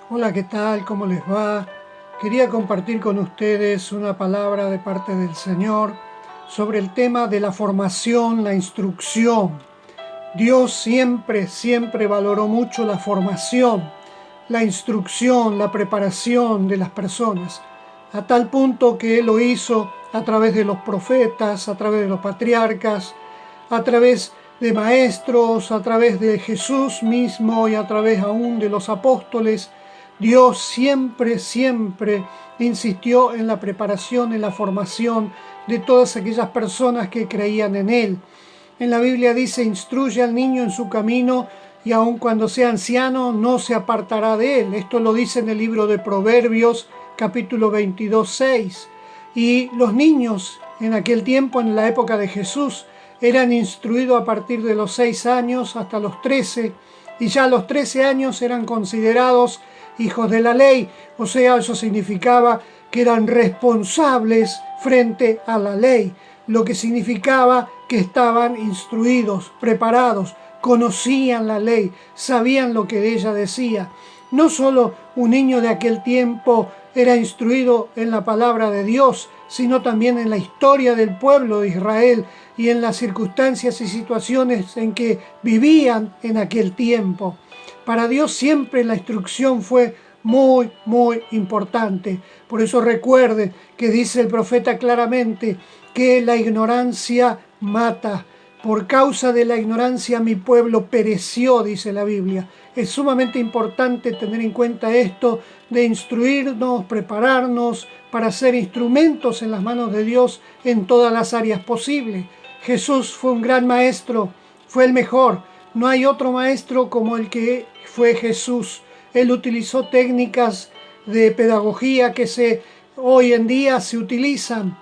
Hola, ¿qué tal? ¿Cómo les va? Quería compartir con ustedes una palabra de parte del Señor sobre el tema de la formación, la instrucción. Dios siempre valoró mucho la formación, la instrucción, la preparación de las personas, a tal punto que Él lo hizo a través de los profetas, a través de los patriarcas, a través de maestros, a través de Jesús mismo y a través aún de los apóstoles. Dios siempre insistió en la preparación, en la formación de todas aquellas personas que creían en Él. En la Biblia dice: instruye al niño en su camino y aun cuando sea anciano no se apartará de él. Esto lo dice en el libro de Proverbios, capítulo 22, 6. Y los niños en aquel tiempo, en la época de Jesús, eran instruidos a partir de los 6 años hasta los 13, y ya a los 13 años eran considerados hijos de la ley. O sea, eso significaba que eran responsables frente a la ley, lo que significaba que estaban instruidos, preparados, conocían la ley, sabían lo que de ella decía. No solo un niño de aquel tiempo era instruido en la palabra de Dios, sino también en la historia del pueblo de Israel y en las circunstancias y situaciones en que vivían en aquel tiempo. Para Dios siempre la instrucción fue muy importante. Por eso recuerde que dice el profeta claramente que la ignorancia mata. Por causa de la ignorancia mi pueblo pereció, dice la Biblia. Es sumamente importante tener en cuenta esto de instruirnos, prepararnos para ser instrumentos en las manos de Dios en todas las áreas posibles. Jesús fue un gran maestro, fue el mejor. No hay otro maestro como el que fue Jesús. Él utilizó técnicas de pedagogía que hoy en día se utilizan,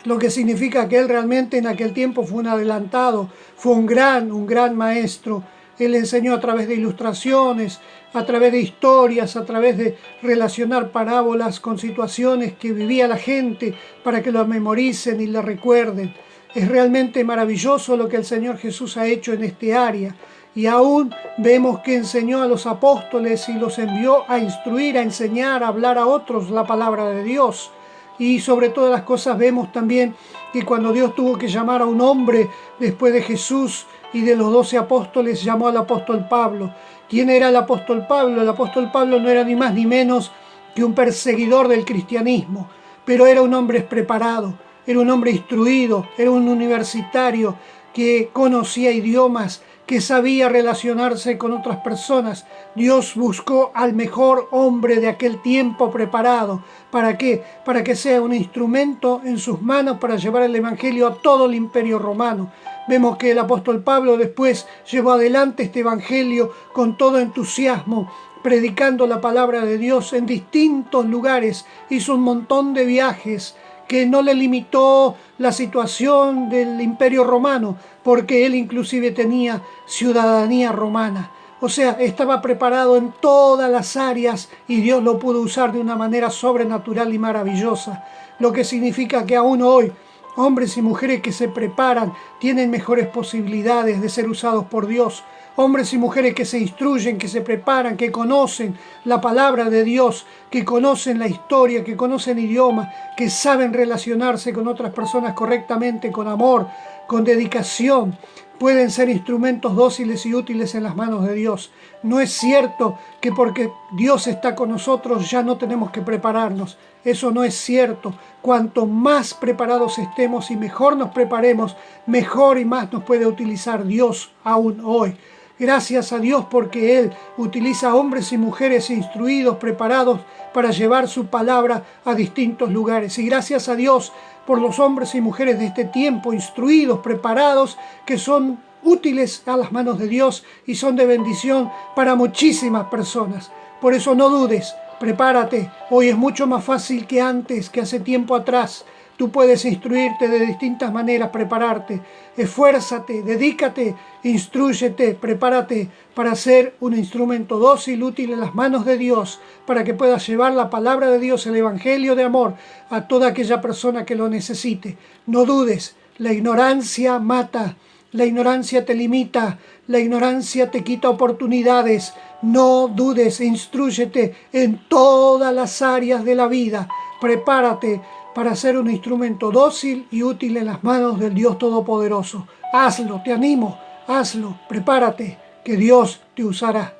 lo que significa que él realmente en aquel tiempo fue un adelantado, fue un gran maestro. Él enseñó a través de ilustraciones, a través de historias, a través de relacionar parábolas con situaciones que vivía la gente para que lo memoricen y lo recuerden. Es realmente maravilloso lo que el Señor Jesús ha hecho en este área. Y aún vemos que enseñó a los apóstoles y los envió a instruir, a enseñar, a hablar a otros la palabra de Dios. Y sobre todas las cosas vemos también que cuando Dios tuvo que llamar a un hombre después de Jesús y de los 12 apóstoles, llamó al apóstol Pablo. ¿Quién era el apóstol Pablo? El apóstol Pablo no era ni más ni menos que un perseguidor del cristianismo, pero era un hombre preparado, era un hombre instruido, era un universitario que conocía idiomas, que sabía relacionarse con otras personas. Dios buscó al mejor hombre de aquel tiempo preparado. ¿Para qué? Para que sea un instrumento en sus manos para llevar el evangelio a todo el imperio romano. Vemos que el apóstol Pablo después llevó adelante este evangelio con todo entusiasmo, predicando la palabra de Dios en distintos lugares. Hizo un montón de viajes que no le limitó la situación del imperio romano, porque él inclusive tenía ciudadanía romana. O sea, estaba preparado en todas las áreas y Dios lo pudo usar de una manera sobrenatural y maravillosa. Lo que significa que aún hoy, hombres y mujeres que se preparan tienen mejores posibilidades de ser usados por Dios. Hombres y mujeres que se instruyen, que se preparan, que conocen la palabra de Dios, que conocen la historia, que conocen idioma, que saben relacionarse con otras personas correctamente, con amor, con dedicación. Pueden ser instrumentos dóciles y útiles en las manos de Dios. No es cierto que porque Dios está con nosotros ya no tenemos que prepararnos. Eso no es cierto. Cuanto más preparados estemos y mejor nos preparemos, mejor y más nos puede utilizar Dios aún hoy. Gracias a Dios porque Él utiliza hombres y mujeres instruidos, preparados para llevar su palabra a distintos lugares. Y gracias a Dios por los hombres y mujeres de este tiempo, instruidos, preparados, que son útiles a las manos de Dios y son de bendición para muchísimas personas. Por eso no dudes, prepárate. Hoy es mucho más fácil que antes, que hace tiempo atrás. Tú puedes instruirte de distintas maneras, prepararte. Esfuérzate, dedícate, instrúyete, prepárate para ser un instrumento dócil, útil en las manos de Dios, para que puedas llevar la palabra de Dios, el evangelio de amor, a toda aquella persona que lo necesite. No dudes, la ignorancia mata. La ignorancia te limita, la ignorancia te quita oportunidades. No dudes, instrúyete en todas las áreas de la vida. Prepárate para ser un instrumento dócil y útil en las manos del Dios Todopoderoso. Hazlo, te animo, hazlo, prepárate, que Dios te usará.